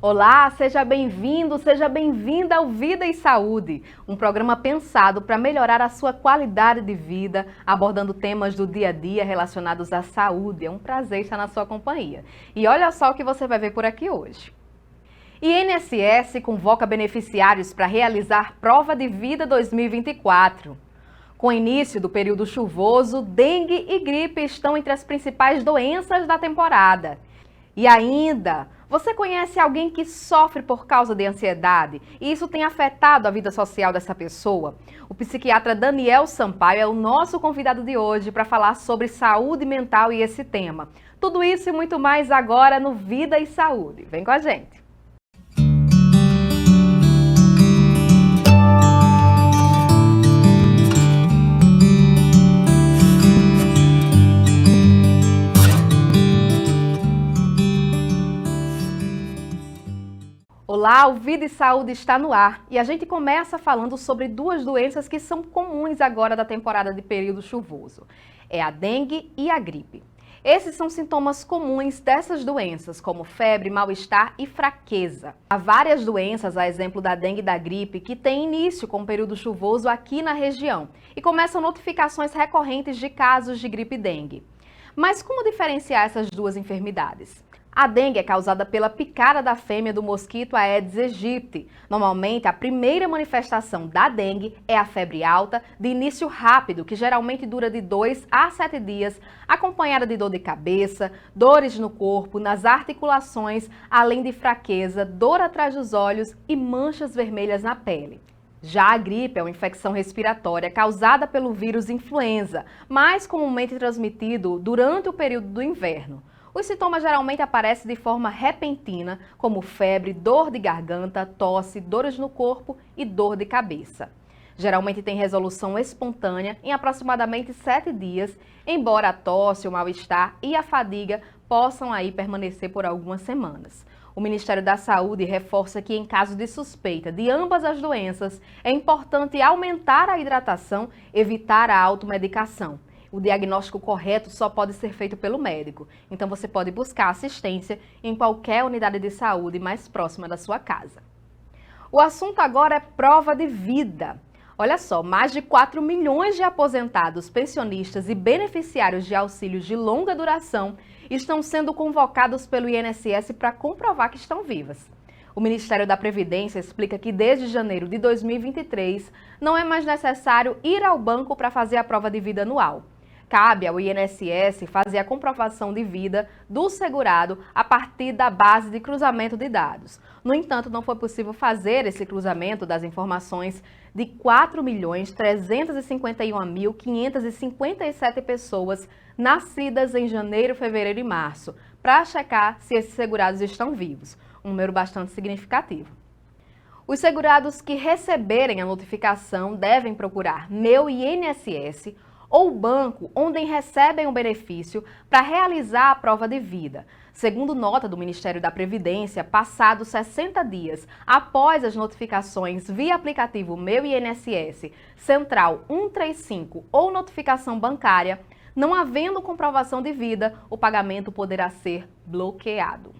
Olá, seja bem-vindo, seja bem-vinda ao Vida e Saúde, um programa pensado para melhorar a sua qualidade de vida, abordando temas do dia a dia relacionados à saúde. É um prazer estar na sua companhia. E olha só o que você vai ver por aqui hoje. INSS convoca beneficiários para realizar Prova de Vida 2024. Com o início do período chuvoso, dengue e gripe estão entre as principais doenças da temporada. E ainda, você conhece alguém que sofre por causa de ansiedade e isso tem afetado a vida social dessa pessoa? O psiquiatra Daniel Sampaio é o nosso convidado de hoje para falar sobre saúde mental e esse tema. Tudo isso e muito mais agora no Vida e Saúde. Vem com a gente! Olá, o Vida e Saúde está no ar e a gente começa falando sobre duas doenças que são comuns agora da temporada de período chuvoso. É a dengue e a gripe. Esses são sintomas comuns dessas doenças, como febre, mal-estar e fraqueza. Há várias doenças, a exemplo da dengue e da gripe, que têm início com o período chuvoso aqui na região e começam notificações recorrentes de casos de gripe e dengue. Mas como diferenciar essas duas enfermidades? A dengue é causada pela picada da fêmea do mosquito Aedes aegypti. Normalmente, a primeira manifestação da dengue é a febre alta, de início rápido, que geralmente dura de 2 a 7 dias, acompanhada de dor de cabeça, dores no corpo, nas articulações, além de fraqueza, dor atrás dos olhos e manchas vermelhas na pele. Já a gripe é uma infecção respiratória causada pelo vírus influenza, mais comumente transmitido durante o período do inverno. Os sintomas geralmente aparecem de forma repentina, como febre, dor de garganta, tosse, dores no corpo e dor de cabeça. Geralmente tem resolução espontânea em aproximadamente 7 dias, embora a tosse, o mal-estar e a fadiga possam aí permanecer por algumas semanas. O Ministério da Saúde reforça que em caso de suspeita de ambas as doenças, é importante aumentar a hidratação, evitar a automedicação. O diagnóstico correto só pode ser feito pelo médico, então você pode buscar assistência em qualquer unidade de saúde mais próxima da sua casa. O assunto agora é prova de vida. Olha só, mais de 4 milhões de aposentados, pensionistas e beneficiários de auxílios de longa duração estão sendo convocados pelo INSS para comprovar que estão vivas. O Ministério da Previdência explica que desde janeiro de 2023 não é mais necessário ir ao banco para fazer a prova de vida anual. Cabe ao INSS fazer a comprovação de vida do segurado a partir da base de cruzamento de dados. No entanto, não foi possível fazer esse cruzamento das informações de 4.351.557 pessoas nascidas em janeiro, fevereiro e março, para checar se esses segurados estão vivos, um número bastante significativo. Os segurados que receberem a notificação devem procurar Meu INSS ou banco onde recebem o benefício para realizar a prova de vida. Segundo nota do Ministério da Previdência, passados 60 dias após as notificações via aplicativo Meu INSS, Central 135 ou notificação bancária, não havendo comprovação de vida, o pagamento poderá ser bloqueado.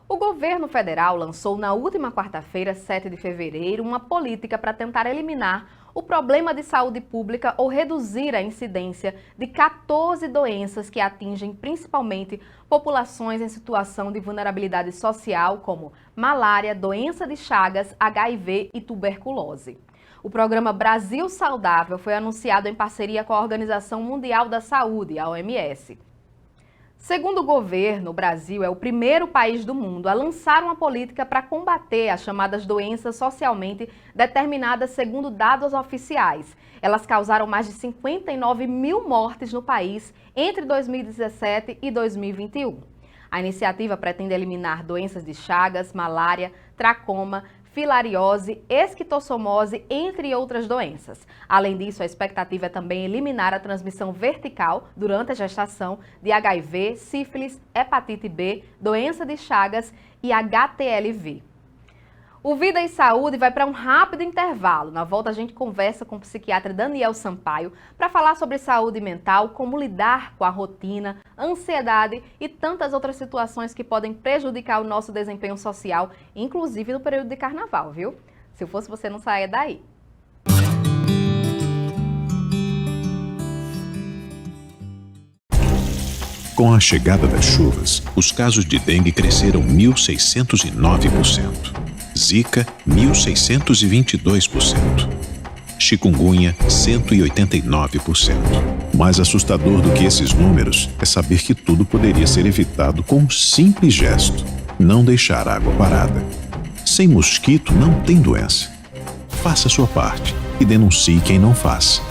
O governo federal lançou na última quarta-feira, 7 de fevereiro, uma política para tentar eliminar o problema de saúde pública ou reduzir a incidência de 14 doenças que atingem principalmente populações em situação de vulnerabilidade social, como malária, doença de Chagas, HIV e tuberculose. O programa Brasil Saudável foi anunciado em parceria com a Organização Mundial da Saúde, a OMS. Segundo o governo, o Brasil é o primeiro país do mundo a lançar uma política para combater as chamadas doenças socialmente determinadas segundo dados oficiais. Elas causaram mais de 59 mil mortes no país entre 2017 e 2021. A iniciativa pretende eliminar doenças de Chagas, malária, tracoma, filariose, esquistossomose, entre outras doenças. Além disso, a expectativa é também eliminar a transmissão vertical durante a gestação de HIV, sífilis, hepatite B, doença de Chagas e HTLV. O Vida e Saúde vai para um rápido intervalo. Na volta a gente conversa com o psiquiatra Daniel Sampaio para falar sobre saúde mental, como lidar com a rotina, ansiedade e tantas outras situações que podem prejudicar o nosso desempenho social, inclusive no período de carnaval, viu? Se eu fosse você, não saia daí. Com a chegada das chuvas, os casos de dengue cresceram 1.609%, Zika 1.622%, chikungunya 189%. Mais assustador do que esses números é saber que tudo poderia ser evitado com um simples gesto: não deixar água parada. Sem mosquito não tem doença. Faça a sua parte e denuncie quem não faz.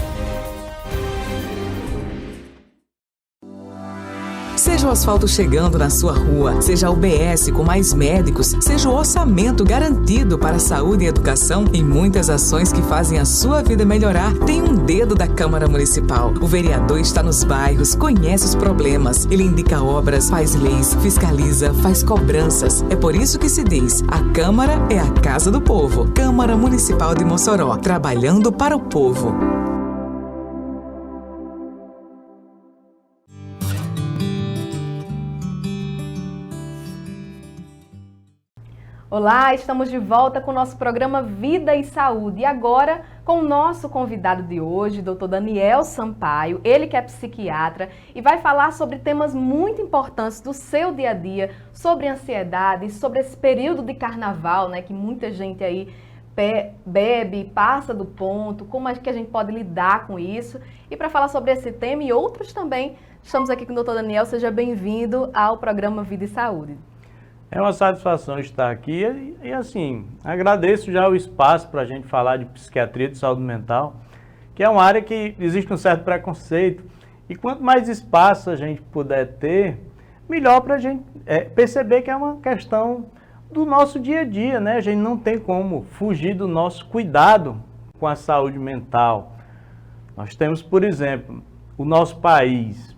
Seja o asfalto chegando na sua rua, seja a UBS com mais médicos, seja o orçamento garantido para a saúde e educação, em muitas ações que fazem a sua vida melhorar, tem um dedo da Câmara Municipal. O vereador está nos bairros, conhece os problemas, ele indica obras, faz leis, fiscaliza, faz cobranças. É por isso que se diz, a Câmara é a casa do povo. Câmara Municipal de Mossoró, trabalhando para o povo. Olá, estamos de volta com o nosso programa Vida e Saúde. E agora com o nosso convidado de hoje, Dr. Daniel Sampaio, ele que é psiquiatra e vai falar sobre temas muito importantes do seu dia a dia, sobre ansiedade, sobre esse período de carnaval, né, que muita gente aí bebe, passa do ponto, como é que a gente pode lidar com isso. E para falar sobre esse tema e outros também, estamos aqui com o Dr. Daniel. Seja bem-vindo ao programa Vida e Saúde. É uma satisfação estar aqui e assim, agradeço já o espaço para a gente falar de psiquiatria, de saúde mental, que é uma área que existe um certo preconceito. E quanto mais espaço a gente puder ter, melhor para a gente perceber que é uma questão do nosso dia a dia, né? A gente não tem como fugir do nosso cuidado com a saúde mental. Nós temos, por exemplo, o nosso país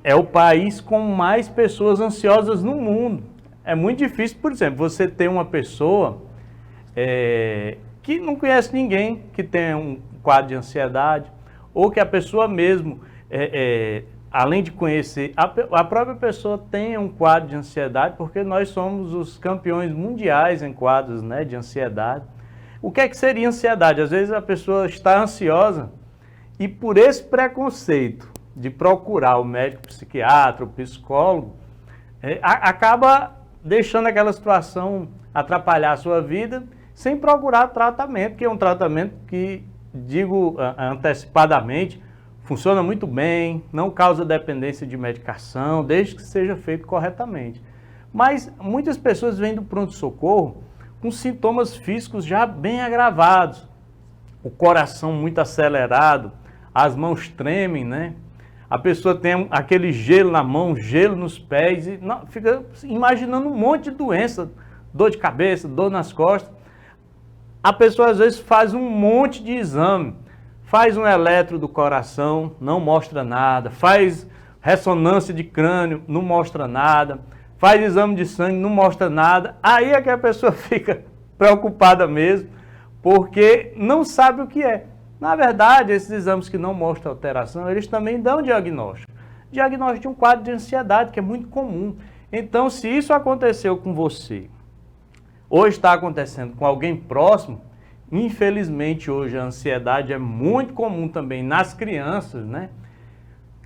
é o país com mais pessoas ansiosas no mundo. É muito difícil, por exemplo, você ter uma pessoa que não conhece ninguém que tenha um quadro de ansiedade, ou que a pessoa mesmo, além de conhecer, a própria pessoa tenha um quadro de ansiedade, porque nós somos os campeões mundiais em quadros, né, de ansiedade. O que é que seria ansiedade? Às vezes a pessoa está ansiosa e por esse preconceito de procurar o médico psiquiatra, o psicólogo, acaba deixando aquela situação atrapalhar a sua vida sem procurar tratamento, que é um tratamento que, digo antecipadamente, funciona muito bem, não causa dependência de medicação, desde que seja feito corretamente. Mas muitas pessoas vêm do pronto-socorro com sintomas físicos já bem agravados, o coração muito acelerado, as mãos tremem, né? A pessoa tem aquele gelo na mão, gelo nos pés, e fica imaginando um monte de doença, dor de cabeça, dor nas costas. A pessoa às vezes faz um monte de exame, faz um eletro do coração, não mostra nada, faz ressonância de crânio, não mostra nada, faz exame de sangue, não mostra nada. Aí é que a pessoa fica preocupada mesmo, porque não sabe o que é. Na verdade, esses exames que não mostram alteração, eles também dão diagnóstico. Diagnóstico de um quadro de ansiedade, que é muito comum. Então, se isso aconteceu com você, ou está acontecendo com alguém próximo, infelizmente hoje a ansiedade é muito comum também nas crianças, né?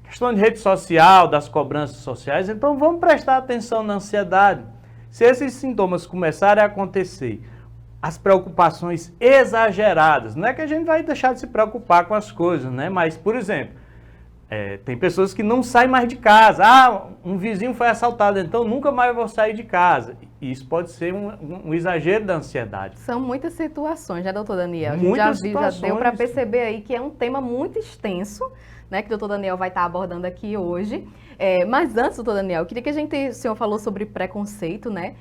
Questão de rede social, das cobranças sociais, então vamos prestar atenção na ansiedade. Se esses sintomas começarem a acontecer, as preocupações exageradas, não é que a gente vai deixar de se preocupar com as coisas, né? Mas, por exemplo, tem pessoas que não saem mais de casa. Ah, um vizinho foi assaltado, então nunca mais vou sair de casa. Isso pode ser um exagero da ansiedade. São muitas situações, né, doutor Daniel? Muitas a gente já deu para perceber aí que é um tema muito extenso, né, que o doutor Daniel vai estar abordando aqui hoje. Mas antes, doutor Daniel, eu queria que o senhor falou sobre preconceito, né,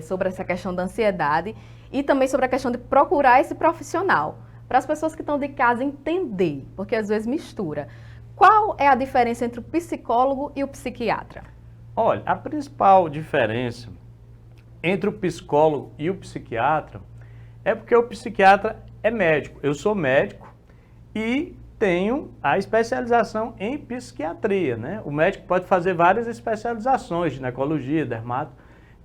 sobre essa questão da ansiedade e também sobre a questão de procurar esse profissional, para as pessoas que estão de casa entender, porque às vezes mistura. Qual é a diferença entre o psicólogo e o psiquiatra? Olha, a principal diferença entre o psicólogo e o psiquiatra é porque o psiquiatra é médico. Eu sou médico e tenho a especialização em psiquiatria, né? O médico pode fazer várias especializações, ginecologia, dermato.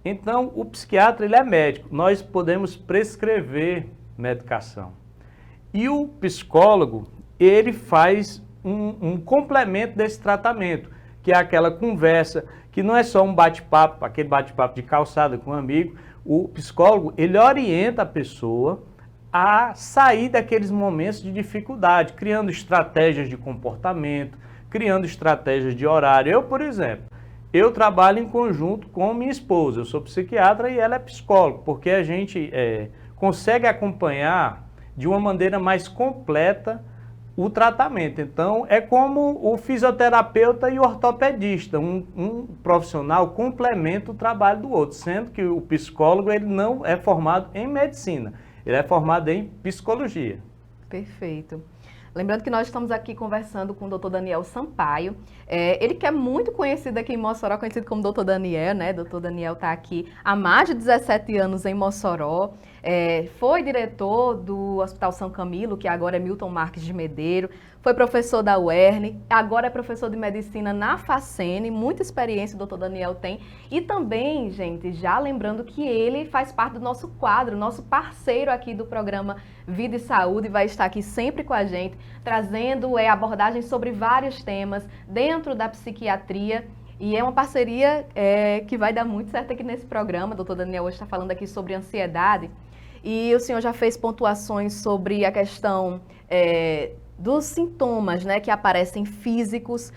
Então, o psiquiatra, ele é médico. Nós podemos prescrever medicação. E o psicólogo, ele faz um complemento desse tratamento, que é aquela conversa, que não é só um bate-papo, aquele bate-papo de calçada com um amigo. O psicólogo, ele orienta a pessoa a sair daqueles momentos de dificuldade, criando estratégias de comportamento, criando estratégias de horário. Eu, por exemplo, eu trabalho em conjunto com minha esposa, eu sou psiquiatra e ela é psicóloga, porque a gente consegue acompanhar de uma maneira mais completa o tratamento. Então, é como o fisioterapeuta e o ortopedista, um profissional complementa o trabalho do outro, sendo que o psicólogo ele não é formado em medicina, ele é formado em psicologia. Perfeito. Lembrando que nós estamos aqui conversando com o Dr. Daniel Sampaio. Ele que é muito conhecido aqui em Mossoró, conhecido como Dr. Daniel, né? Dr. Daniel está aqui há mais de 17 anos em Mossoró. Foi diretor do Hospital São Camilo, que agora é Milton Marques de Medeiro. Foi professor da UERN, agora é professor de medicina na Facene. Muita experiência o Dr. Daniel tem. E também, gente, já lembrando que ele faz parte do nosso quadro, nosso parceiro aqui do programa Vida e Saúde, vai estar aqui sempre com a gente, trazendo abordagens sobre vários temas dentro da psiquiatria. E é uma parceria que vai dar muito certo aqui nesse programa. O doutor Daniel hoje está falando aqui sobre ansiedade. E o senhor já fez pontuações sobre a questão dos sintomas, né, que aparecem físicos.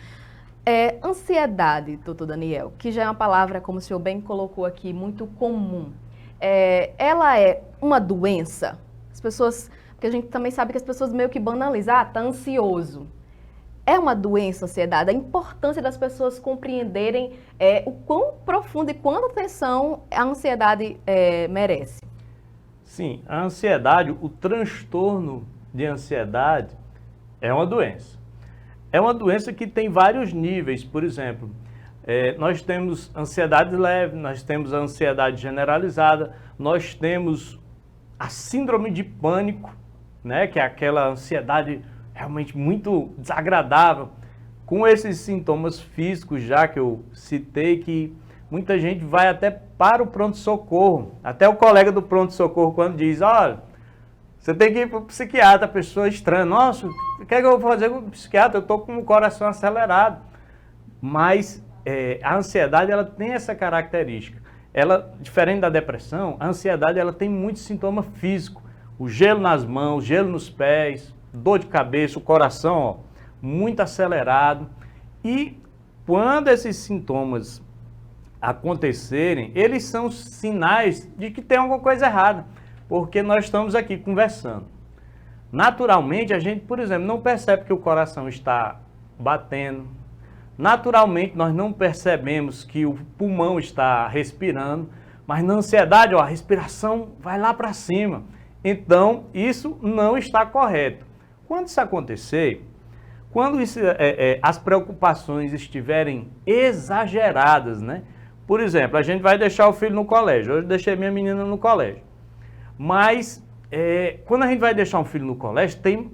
Ansiedade, doutor Daniel, que já é uma palavra, como o senhor bem colocou aqui, muito comum. Ela é uma doença? As pessoas, porque a gente também sabe que as pessoas meio que banalizam, tá ansioso. É uma doença a ansiedade? A importância das pessoas compreenderem o quão profundo e quanta atenção a ansiedade merece. Sim, a ansiedade, o transtorno de ansiedade é uma doença. É uma doença que tem vários níveis. Por exemplo, nós temos ansiedade leve, nós temos a ansiedade generalizada, nós temos a síndrome de pânico, né, que é aquela ansiedade realmente muito desagradável, com esses sintomas físicos já que eu citei, que muita gente vai até para o pronto-socorro, até o colega do pronto-socorro quando diz, olha, você tem que ir para o psiquiatra, a pessoa estranha, nossa, o que é que eu vou fazer com o psiquiatra? Eu estou com o coração acelerado. Mas a ansiedade, ela tem essa característica. Ela, diferente da depressão, a ansiedade ela tem muito sintoma físico, o gelo nas mãos, gelo nos pés, dor de cabeça, o coração muito acelerado. E quando esses sintomas acontecerem, eles são sinais de que tem alguma coisa errada, porque nós estamos aqui conversando. Naturalmente, a gente, por exemplo, não percebe que o coração está batendo. Naturalmente, nós não percebemos que o pulmão está respirando, mas na ansiedade, a respiração vai lá para cima. Então, isso não está correto. Quando isso acontecer, quando as preocupações estiverem exageradas, né? Por exemplo, a gente vai deixar o filho no colégio. Hoje eu deixei minha menina no colégio. Mas, quando a gente vai deixar um filho no colégio, tem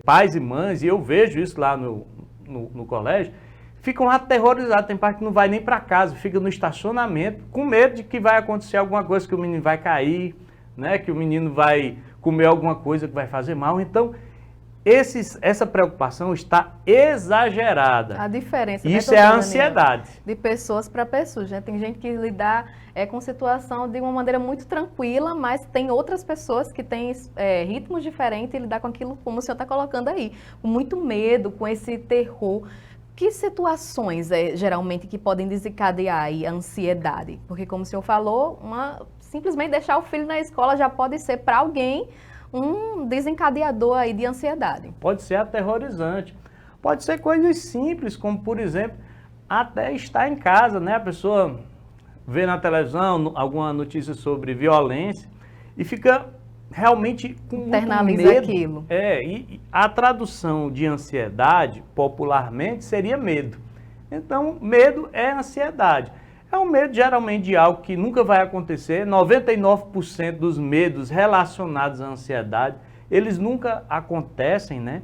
pais e mães, e eu vejo isso lá no colégio, ficam aterrorizados. Tem pai que não vai nem para casa, fica no estacionamento, com medo de que vai acontecer alguma coisa, que o menino vai cair, né? Que o menino vai comer alguma coisa que vai fazer mal. Então, essa preocupação está exagerada. A diferença, isso né, é a ansiedade. De pessoas para pessoas, né? Tem gente que lida com situação de uma maneira muito tranquila, mas tem outras pessoas que têm ritmos diferentes e lidar com aquilo, como o senhor está colocando aí, com muito medo, com esse terror. Que situações geralmente que podem desencadear aí a ansiedade? Porque, como o senhor falou, simplesmente deixar o filho na escola já pode ser para alguém um desencadeador aí de ansiedade. Pode ser aterrorizante. Pode ser coisas simples, como, por exemplo, até estar em casa, né? A pessoa vê na televisão alguma notícia sobre violência e fica realmente com muito internaliza medo. Aquilo. E a tradução de ansiedade, popularmente, seria medo. Então, medo é ansiedade. É um medo geralmente de algo que nunca vai acontecer. 99% dos medos relacionados à ansiedade, eles nunca acontecem, né?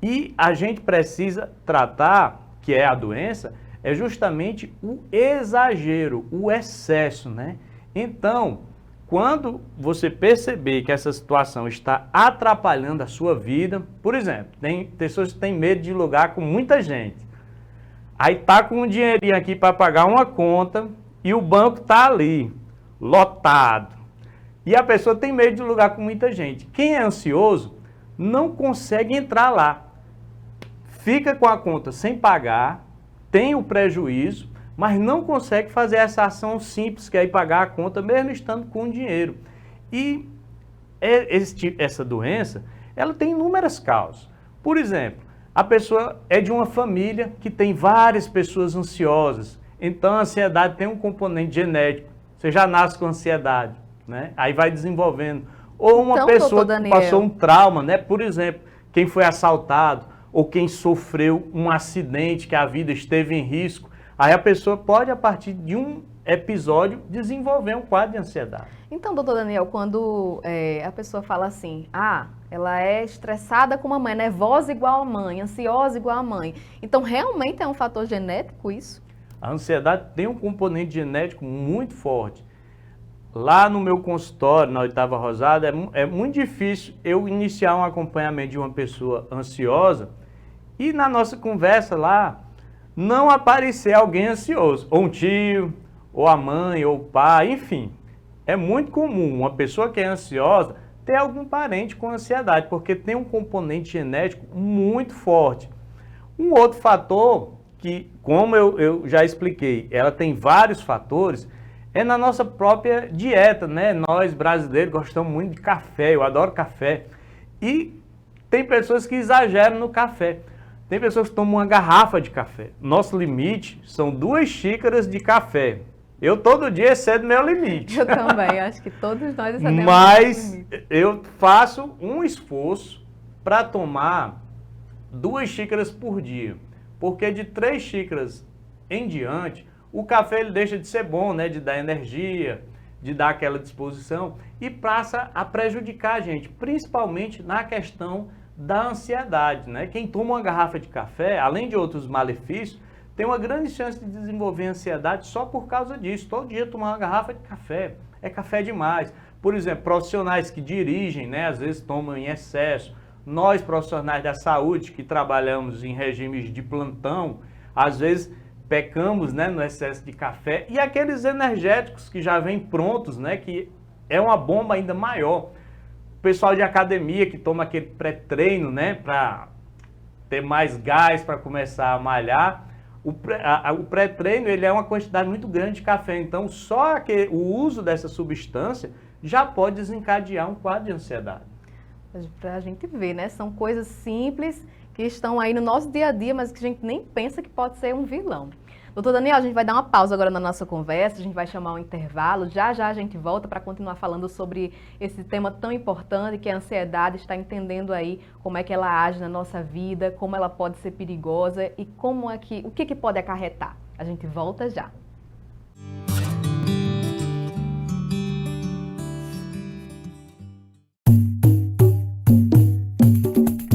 E a gente precisa tratar, que é a doença, é justamente o exagero, o excesso, né? Então, quando você perceber que essa situação está atrapalhando a sua vida, por exemplo, tem pessoas que têm medo de lugar com muita gente. Aí tá com um dinheirinho aqui para pagar uma conta e o banco tá ali, lotado. E a pessoa tem medo de lugar com muita gente. Quem é ansioso não consegue entrar lá. Fica com a conta sem pagar, tem o prejuízo, mas não consegue fazer essa ação simples, que é ir pagar a conta, mesmo estando com dinheiro. E essa doença, ela tem inúmeras causas. Por exemplo, a pessoa é de uma família que tem várias pessoas ansiosas. Então, a ansiedade tem um componente genético. Você já nasce com ansiedade, né? Aí vai desenvolvendo. Ou uma Então, pessoa doutor que Daniel, passou um trauma, né? Por exemplo, quem foi assaltado ou quem sofreu um acidente, que a vida esteve em risco. Aí a pessoa pode, a partir de um episódio, desenvolver um quadro de ansiedade. Então, doutor Daniel, quando a pessoa fala assim, ela é estressada como a mãe, nervosa igual a mãe, ansiosa igual a mãe. Então, realmente é um fator genético isso? A ansiedade tem um componente genético muito forte. Lá no meu consultório, na Oitava Rosada, é muito difícil eu iniciar um acompanhamento de uma pessoa ansiosa e na nossa conversa lá, não aparecer alguém ansioso, ou um tio, ou a mãe, ou o pai, enfim. É muito comum uma pessoa que é ansiosa ter algum parente com ansiedade, porque tem um componente genético muito forte. Um outro fator que, como eu já expliquei, ela tem vários fatores, é na nossa própria dieta, né? Nós brasileiros gostamos muito de café, eu adoro café. E tem pessoas que exageram no café. Tem pessoas que tomam uma garrafa de café. Nosso limite são 2 xícaras de café. Eu todo dia excedo meu limite. Eu também, acho que todos nós excedemos Mas o limite. eu faço um esforço para tomar 2 xícaras por dia. Porque de 3 xícaras em diante, o café ele deixa de ser bom, né? De dar energia, de dar aquela disposição e passa a prejudicar a gente, principalmente na questão da ansiedade, né? Quem toma uma garrafa de café, além de outros malefícios, tem uma grande chance de desenvolver ansiedade só por causa disso. Todo dia tomar uma garrafa de café, é café demais. Por exemplo, profissionais que dirigem, né? Às vezes tomam em excesso. Nós, profissionais da saúde, que trabalhamos em regimes de plantão, às vezes pecamos, né, no excesso de café. E aqueles energéticos que já vêm prontos, né? Que é uma bomba ainda maior. O pessoal de academia que toma aquele pré-treino, né, para ter mais gás para começar a malhar. O pré-treino ele é uma quantidade muito grande de café, então só que o uso dessa substância já pode desencadear um quadro de ansiedade. Para a gente ver, né? São coisas simples que estão aí no nosso dia a dia, mas que a gente nem pensa que pode ser um vilão. Doutor Daniel, a gente vai dar uma pausa agora na nossa conversa, a gente vai chamar um intervalo, já a gente volta para continuar falando sobre esse tema tão importante que é a ansiedade, está entendendo aí como é que ela age na nossa vida, como ela pode ser perigosa e como é o que pode acarretar. A gente volta já.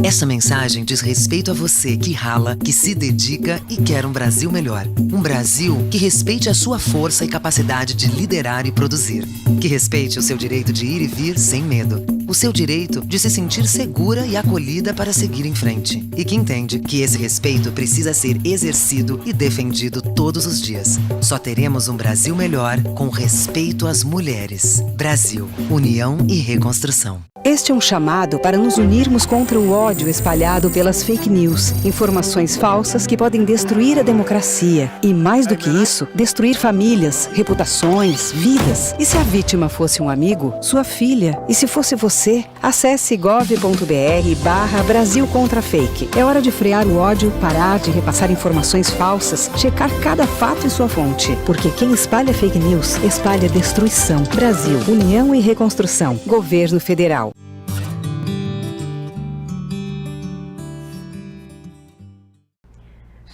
Essa mensagem diz respeito a você que rala, que se dedica e quer um Brasil melhor. Um Brasil que respeite a sua força e capacidade de liderar e produzir. Que respeite o seu direito de ir e vir sem medo. O seu direito de se sentir segura e acolhida para seguir em frente. E que entende que esse respeito precisa ser exercido e defendido todos os dias. Só teremos um Brasil melhor com respeito às mulheres. Brasil, União e Reconstrução. Este é um chamado para nos unirmos contra o ódio espalhado pelas fake news, informações falsas que podem destruir a democracia e, mais do que isso, destruir famílias, reputações, vidas. E se a vítima fosse um amigo, sua filha? E se fosse você? Acesse gov.br/Brasil contra Fake. É hora de frear o ódio, parar de repassar informações falsas, checar cada fato e sua fonte. Porque quem espalha fake news, espalha destruição. Brasil, União e Reconstrução. Governo Federal.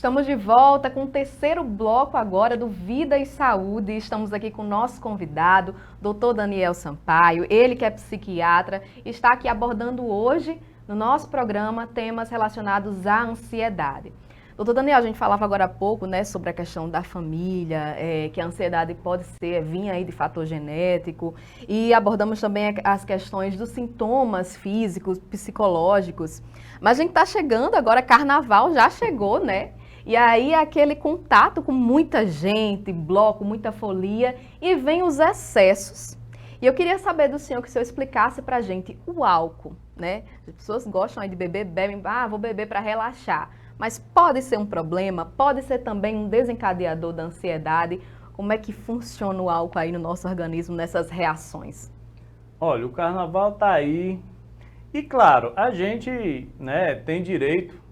Estamos de volta com o terceiro bloco agora do Vida e Saúde. Estamos aqui com o nosso convidado, Dr. Daniel Sampaio, ele que é psiquiatra, está aqui abordando hoje, no nosso programa, temas relacionados à ansiedade. Doutor Daniel, a gente falava agora há pouco, né, sobre a questão da família, que a ansiedade pode vir aí de fator genético, e abordamos também as questões dos sintomas físicos, psicológicos. Mas a gente está chegando agora, carnaval já chegou, né? E aí aquele contato com muita gente, bloco, muita folia, e vem os excessos. E eu queria saber do senhor, que o senhor explicasse pra gente o álcool, né? As pessoas gostam aí de beber, bebem, vou beber para relaxar. Mas pode ser um problema, pode ser também um desencadeador da ansiedade. Como é que funciona o álcool aí no nosso organismo, nessas reações? Olha, o carnaval tá aí. E claro, a gente, né, tem direito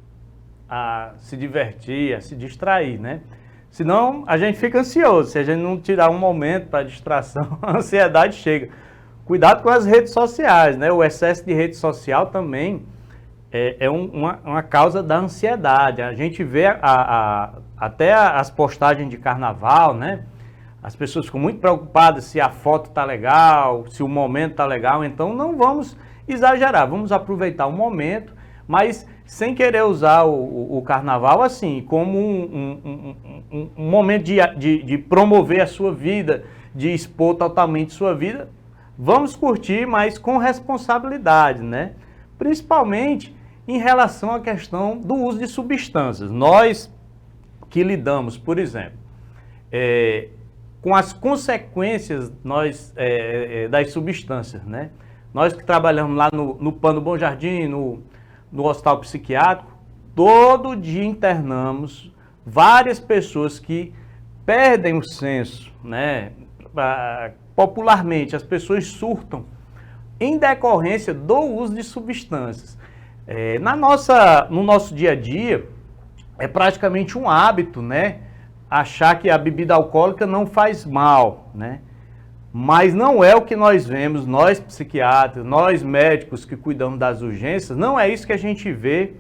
a se divertir, a se distrair, né? Senão a gente fica ansioso, se a gente não tirar um momento para distração, a ansiedade chega. Cuidado com as redes sociais, né? O excesso de rede social também é uma causa da ansiedade. A gente vê até as postagens de carnaval, né? As pessoas ficam muito preocupadas se a foto tá legal, se o momento tá legal, então não vamos exagerar, vamos aproveitar o momento, mas sem querer usar o carnaval assim, como um momento de promover a sua vida, de expor totalmente sua vida. Vamos curtir, mas com responsabilidade, né? Principalmente em relação à questão do uso de substâncias. Nós que lidamos, por exemplo, com as consequências das substâncias, né? Nós que trabalhamos lá no Pano Bom Jardim, no hospital psiquiátrico, todo dia internamos várias pessoas que perdem o senso, né? Popularmente, as pessoas surtam em decorrência do uso de substâncias. No nosso dia a dia, é praticamente um hábito, né? Achar que a bebida alcoólica não faz mal, né? Mas não é o que nós vemos, nós psiquiatras, nós médicos que cuidamos das urgências, não é isso que a gente vê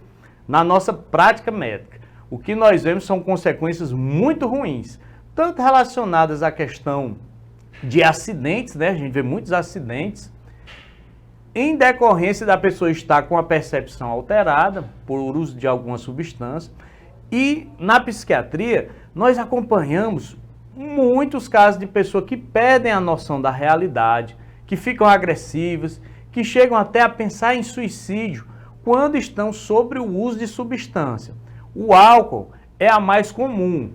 na nossa prática médica. O que nós vemos são consequências muito ruins, tanto relacionadas à questão de acidentes, né? A gente vê muitos acidentes, em decorrência da pessoa estar com a percepção alterada por uso de alguma substância. E na psiquiatria, nós acompanhamos muitos casos de pessoas que perdem a noção da realidade, que ficam agressivas, que chegam até a pensar em suicídio quando estão sobre o uso de substância. O álcool é a mais comum,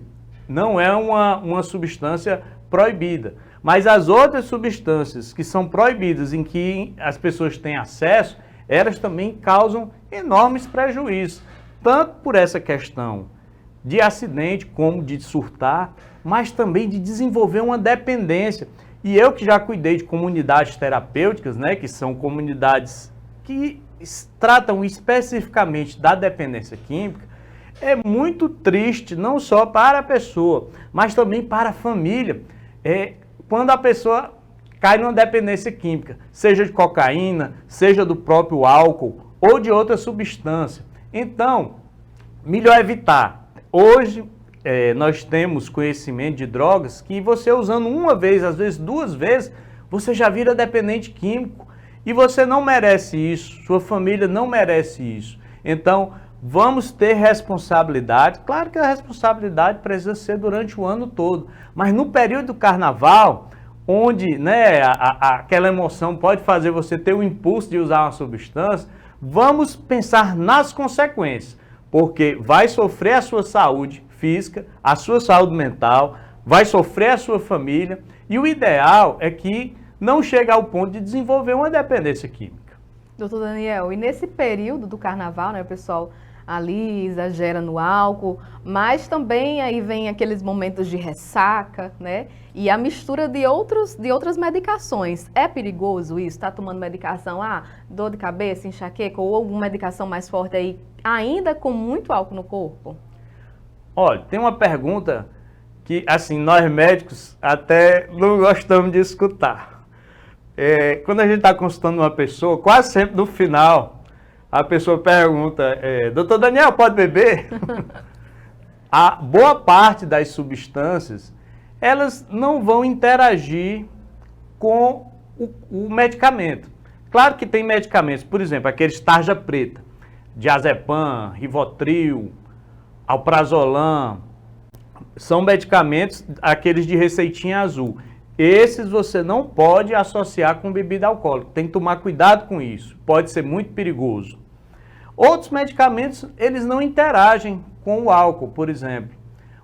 não é uma substância proibida. Mas as outras substâncias que são proibidas, em que as pessoas têm acesso, elas também causam enormes prejuízos, tanto por essa questão de acidente como de surtar, mas também de desenvolver uma dependência. E eu que já cuidei de comunidades terapêuticas, né, que são comunidades que tratam especificamente da dependência química, é muito triste, não só para a pessoa, mas também para a família. Quando a pessoa cai numa dependência química, seja de cocaína, seja do próprio álcool ou de outra substância. Então, melhor evitar. Hoje, nós temos conhecimento de drogas que você usando uma vez, às vezes duas vezes, você já vira dependente químico. E você não merece isso, sua família não merece isso. Então, vamos ter responsabilidade. Claro que a responsabilidade precisa ser durante o ano todo. Mas no período do carnaval, onde, né, aquela emoção pode fazer você ter o impulso de usar uma substância, vamos pensar nas consequências. Porque vai sofrer a sua saúde física, a sua saúde mental, vai sofrer a sua família. E o ideal é que não chegue ao ponto de desenvolver uma dependência química. Doutor Daniel, e nesse período do carnaval, né, o pessoal ali exagera no álcool, mas também aí vem aqueles momentos de ressaca, né? E a mistura de outras medicações. É perigoso isso? Está tomando medicação, dor de cabeça, enxaqueca ou alguma medicação mais forte aí, ainda com muito álcool no corpo? Olha, tem uma pergunta que, assim, nós médicos até não gostamos de escutar. Quando a gente está consultando uma pessoa, quase sempre no final, a pessoa pergunta, doutor Daniel, pode beber? a boa parte das substâncias, elas não vão interagir com o medicamento. Claro que tem medicamentos, por exemplo, aqueles tarja preta, diazepam, rivotril, alprazolam, são medicamentos, aqueles de receitinha azul. Esses você não pode associar com bebida alcoólica, tem que tomar cuidado com isso, pode ser muito perigoso. Outros medicamentos, eles não interagem com o álcool, por exemplo.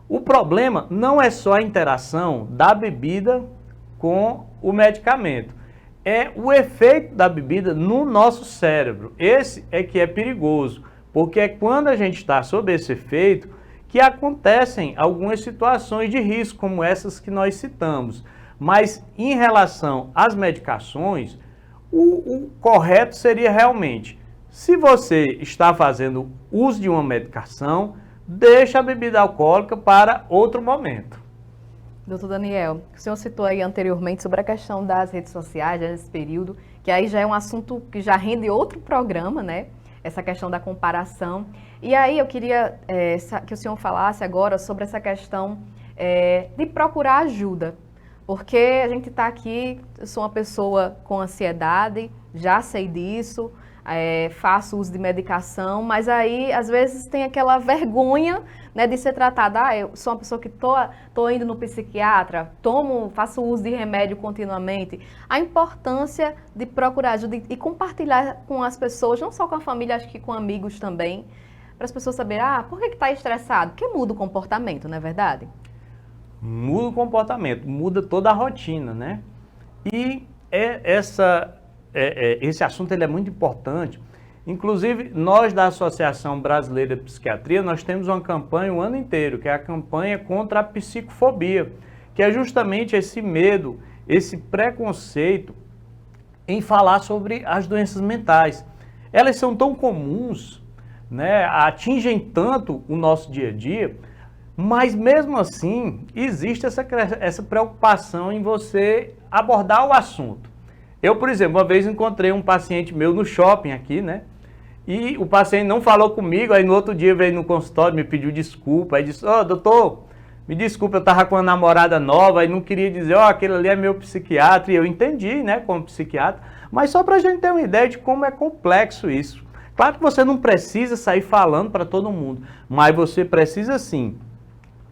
O problema não é só a interação da bebida com o medicamento, é o efeito da bebida no nosso cérebro. Esse é que é perigoso, porque é quando a gente está sob esse efeito que acontecem algumas situações de risco, como essas que nós citamos. Mas em relação às medicações, o correto seria realmente, se você está fazendo uso de uma medicação, deixa a bebida alcoólica para outro momento. Doutor Daniel, o senhor citou aí anteriormente sobre a questão das redes sociais, nesse período, que aí já é um assunto que já rende outro programa, né? Essa questão da comparação. E aí eu queria que o senhor falasse agora sobre essa questão de procurar ajuda. Porque a gente está aqui, eu sou uma pessoa com ansiedade, já sei disso, faço uso de medicação, mas aí às vezes tem aquela vergonha, né, de ser tratada. Eu sou uma pessoa que tô indo no psiquiatra, faço uso de remédio continuamente. A importância de procurar ajuda e compartilhar com as pessoas, não só com a família, acho que com amigos também, para as pessoas saberem, por que está estressado? Porque muda o comportamento, não é verdade? Muda o comportamento, muda toda a rotina, né? E esse assunto ele é muito importante. Inclusive, nós da Associação Brasileira de Psiquiatria, nós temos uma campanha o ano inteiro, que é a campanha contra a psicofobia, que é justamente esse medo, esse preconceito em falar sobre as doenças mentais. Elas são tão comuns, né? Atingem tanto o nosso dia a dia, mas mesmo assim, existe essa preocupação em você abordar o assunto. Eu, por exemplo, uma vez encontrei um paciente meu no shopping aqui, né? E o paciente não falou comigo, aí no outro dia veio no consultório, me pediu desculpa, aí disse, doutor, me desculpa, eu estava com uma namorada nova e não queria dizer, aquele ali é meu psiquiatra, e eu entendi, né, como psiquiatra, mas só para a gente ter uma ideia de como é complexo isso. Claro que você não precisa sair falando para todo mundo, mas você precisa sim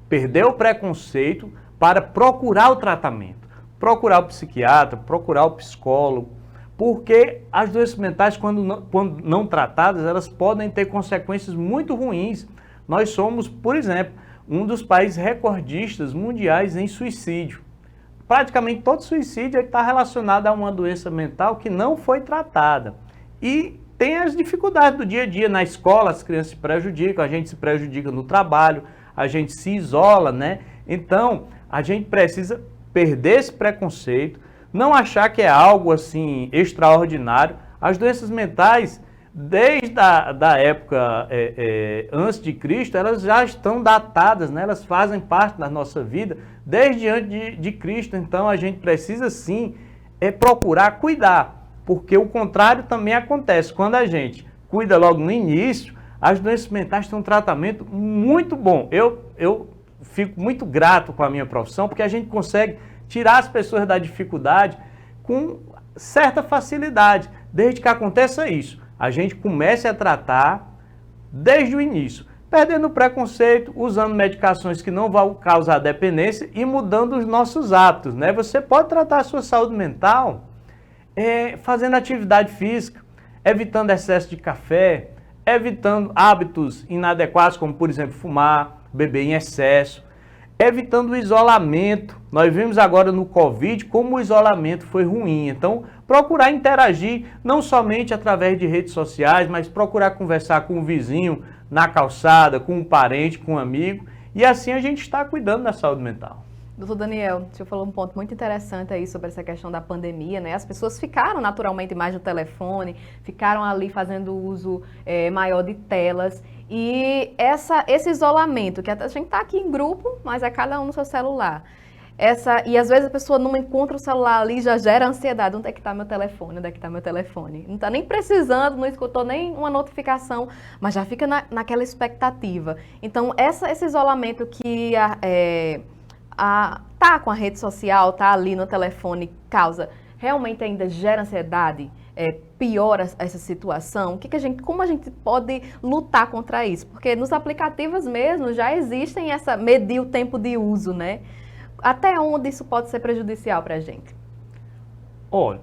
perder o preconceito para procurar o tratamento, procurar o psiquiatra, procurar o psicólogo, porque as doenças mentais, quando não tratadas, elas podem ter consequências muito ruins. Nós somos, por exemplo, um dos países recordistas mundiais em suicídio. Praticamente todo suicídio está relacionado a uma doença mental que não foi tratada. E tem as dificuldades do dia a dia. Na escola, as crianças se prejudicam, a gente se prejudica no trabalho, a gente se isola, né? Então, a gente precisa perder esse preconceito, não achar que é algo assim extraordinário. As doenças mentais, desde a época antes de Cristo, elas já estão datadas, né? Elas fazem parte da nossa vida desde antes de Cristo. Então a gente precisa sim procurar cuidar, porque o contrário também acontece. Quando a gente cuida logo no início, as doenças mentais têm um tratamento muito bom. Eu fico muito grato com a minha profissão, porque a gente consegue tirar as pessoas da dificuldade com certa facilidade. Desde que aconteça isso, a gente comece a tratar desde o início, perdendo o preconceito, usando medicações que não vão causar dependência e mudando os nossos hábitos, né? Você pode tratar a sua saúde mental fazendo atividade física, evitando excesso de café, evitando hábitos inadequados, como, por exemplo, fumar, beber em excesso, evitando o isolamento. Nós vimos agora no Covid como o isolamento foi ruim. Então, procurar interagir, não somente através de redes sociais, mas procurar conversar com o vizinho na calçada, com um parente, com um amigo. E assim a gente está cuidando da saúde mental. Doutor Daniel, o senhor falou um ponto muito interessante aí sobre essa questão da pandemia, né? As pessoas ficaram naturalmente mais no telefone, ficaram ali fazendo uso maior de telas. E esse isolamento, que a gente está aqui em grupo, mas é cada um no seu celular. E às vezes a pessoa não encontra o celular ali, já gera ansiedade. Onde é que está meu telefone? Onde é que está meu telefone? Não está nem precisando, não escutou nem uma notificação, mas já fica naquela expectativa. Então, esse isolamento que tá com a rede social, tá ali no telefone, causa, realmente ainda gera ansiedade? Piora essa situação? Como a gente pode lutar contra isso? Porque nos aplicativos mesmo já existem medir o tempo de uso, né? Até onde isso pode ser prejudicial para a gente? Olha,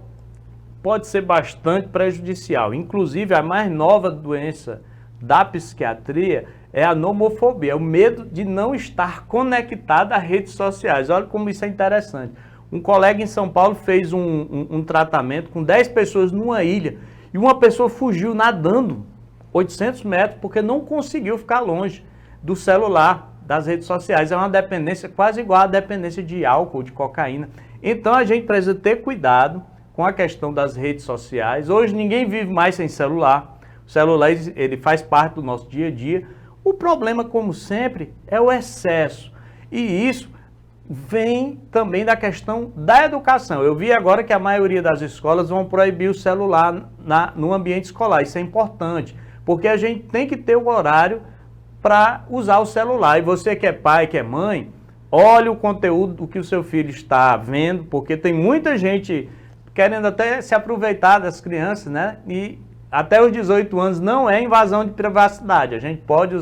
pode ser bastante prejudicial. Inclusive, a mais nova doença da psiquiatria é a nomofobia, é o medo de não estar conectado a redes sociais. Olha como isso é interessante. Um colega em São Paulo fez um tratamento com 10 pessoas numa ilha e uma pessoa fugiu nadando 800 metros porque não conseguiu ficar longe do celular, das redes sociais. É uma dependência quase igual à dependência de álcool, de cocaína. Então a gente precisa ter cuidado com a questão das redes sociais. Hoje ninguém vive mais sem celular. O celular ele faz parte do nosso dia a dia. O problema, como sempre, é o excesso. E isso vem também da questão da educação. Eu vi agora que a maioria das escolas vão proibir o celular no ambiente escolar. Isso é importante, porque a gente tem que ter o horário para usar o celular. E você que é pai, que é mãe, olhe o conteúdo do que o seu filho está vendo, porque tem muita gente querendo até se aproveitar das crianças, né? E até os 18 anos não é invasão de privacidade. A gente pode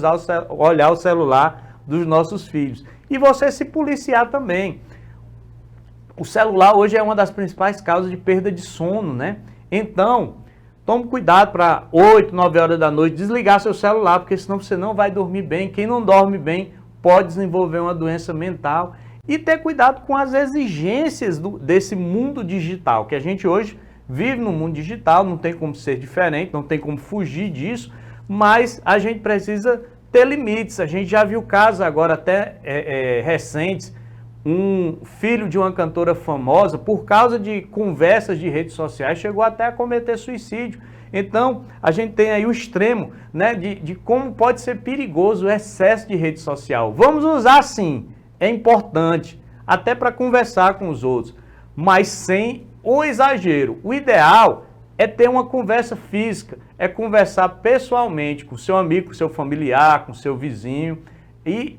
olhar o celular dos nossos filhos. E você se policiar também. O celular hoje é uma das principais causas de perda de sono, né? Então, tome cuidado para 8, 9 horas da noite desligar seu celular, porque senão você não vai dormir bem. Quem não dorme bem pode desenvolver uma doença mental. E ter cuidado com as exigências desse mundo digital, que a gente hoje vive no mundo digital, não tem como ser diferente, não tem como fugir disso, mas a gente precisa ter limites. A gente já viu casos agora até recentes, um filho de uma cantora famosa, por causa de conversas de redes sociais, chegou até a cometer suicídio. Então, a gente tem aí o extremo, né, de como pode ser perigoso o excesso de rede social. Vamos usar sim, é importante, até para conversar com os outros, mas sem o exagero. O ideal é ter uma conversa física, é conversar pessoalmente com seu amigo, com seu familiar, com seu vizinho, e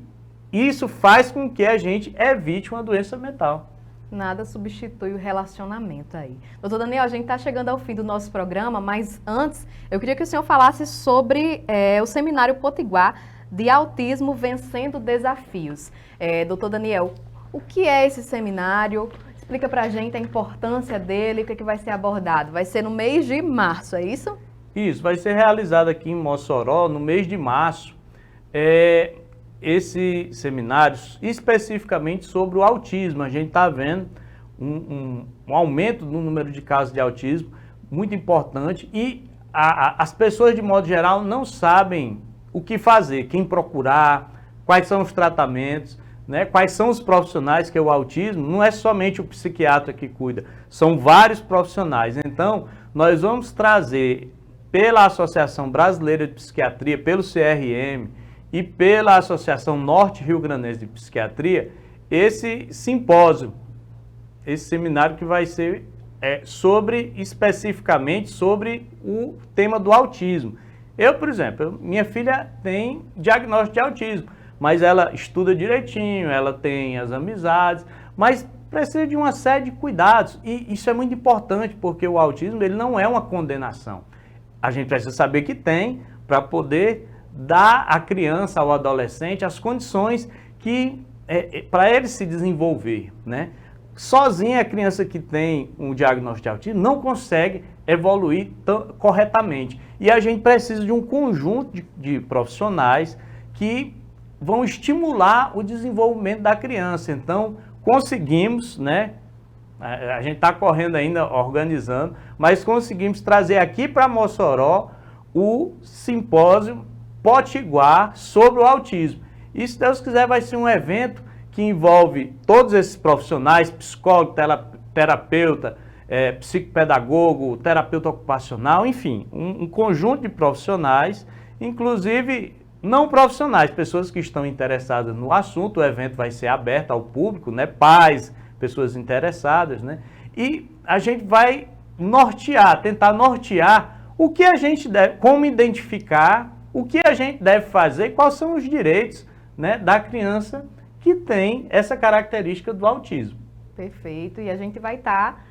isso faz com que a gente evite uma doença mental. Nada substitui o relacionamento aí. Doutor Daniel, a gente está chegando ao fim do nosso programa, mas antes eu queria que o senhor falasse sobre o Seminário Potiguar de Autismo Vencendo Desafios. Doutor Daniel, o que é esse seminário? Explica pra gente a importância dele, o que vai ser abordado. Vai ser no mês de março, é isso? Isso, vai ser realizado aqui em Mossoró no mês de março. Esse seminário especificamente sobre o autismo. A gente está vendo um aumento no número de casos de autismo muito importante e as pessoas, de modo geral, não sabem o que fazer, quem procurar, quais são os tratamentos, né? Quais são os profissionais, que é o autismo, não é somente o psiquiatra que cuida, são vários profissionais. Então, nós vamos trazer pela Associação Brasileira de Psiquiatria, pelo CRM e pela Associação Norte Rio Grandense de Psiquiatria, esse simpósio, esse seminário que vai ser especificamente sobre o tema do autismo. Eu, por exemplo, minha filha tem diagnóstico de autismo, mas ela estuda direitinho, ela tem as amizades, mas precisa de uma série de cuidados. E isso é muito importante, porque o autismo ele não é uma condenação. A gente precisa saber que tem para poder dar à criança, ao adolescente, as condições para ele se desenvolver, né? Sozinha, a criança que tem um diagnóstico de autismo não consegue evoluir corretamente. E a gente precisa de um conjunto de profissionais que vão estimular o desenvolvimento da criança. Então, conseguimos, né? A gente está correndo ainda, organizando, mas conseguimos trazer aqui para Mossoró o simpósio Potiguar sobre o autismo. E, se Deus quiser, vai ser um evento que envolve todos esses profissionais, psicólogo, terapeuta, psicopedagogo, terapeuta ocupacional, enfim, um conjunto de profissionais, inclusive não profissionais, pessoas que estão interessadas no assunto. O evento vai ser aberto ao público, né? Pais, pessoas interessadas, né? E a gente vai tentar nortear o que a gente deve, como identificar, o que a gente deve fazer e quais são os direitos, né, da criança que tem essa característica do autismo. Perfeito, e a gente vai estar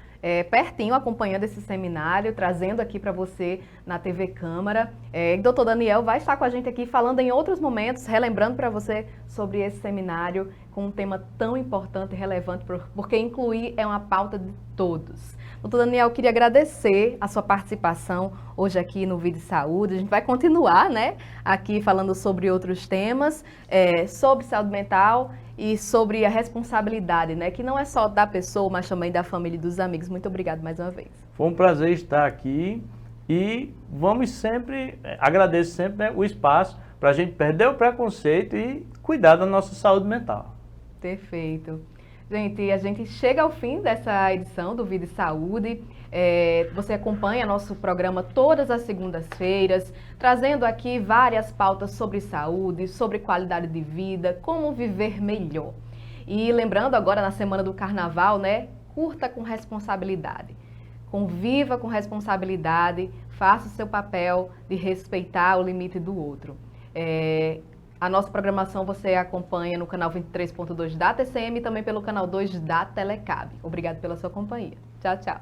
pertinho acompanhando esse seminário, trazendo aqui para você na TV Câmara. O doutor Daniel vai estar com a gente aqui falando em outros momentos, relembrando para você sobre esse seminário com um tema tão importante e relevante, porque incluir é uma pauta de todos. Doutor Daniel, eu queria agradecer a sua participação hoje aqui no Vida e Saúde. A gente vai continuar, né, aqui falando sobre outros temas, sobre saúde mental e sobre a responsabilidade, né, que não é só da pessoa, mas também da família e dos amigos. Muito obrigado mais uma vez. Foi um prazer estar aqui e vamos sempre, agradeço sempre, né, o espaço para a gente perder o preconceito e cuidar da nossa saúde mental. Perfeito. Gente, a gente chega ao fim dessa edição do Vida e Saúde. Você acompanha nosso programa todas as segundas-feiras, trazendo aqui várias pautas sobre saúde, sobre qualidade de vida, como viver melhor. E lembrando agora, na semana do Carnaval, né? Curta com responsabilidade. Conviva com responsabilidade, faça o seu papel de respeitar o limite do outro. A nossa programação você acompanha no canal 23.2 da TCM e também pelo canal 2 da Telecab. Obrigado pela sua companhia. Tchau, tchau.